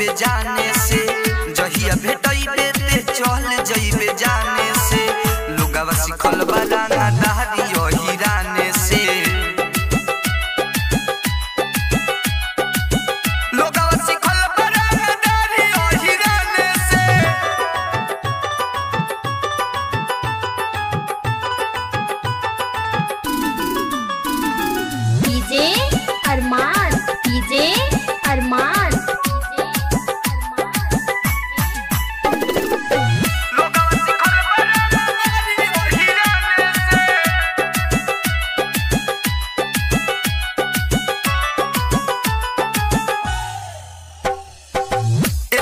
जइबे जाने से, जहिया भेटइबे ते चल जइबे जाने से। लोगवा सिखल बाला ना दारी हिराने से, लोगवा सिखल बाला ना दारी हिराने से। डीजे अरमान, डीजे अरमान।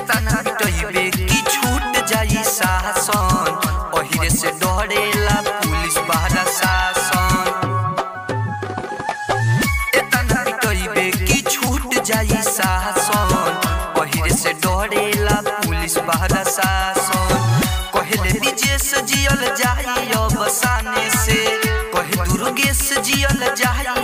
की छूट जाई शासन, ओहिरे से डरेला पुलिस बहरा शासन। एतना पिटइबे की छूट जाई शासन, ओहिरे से डरेला पुलिस बहरा शासन। कहले विजेश जियल जाई अब साने से, कहे दुर्गेश जियल जाई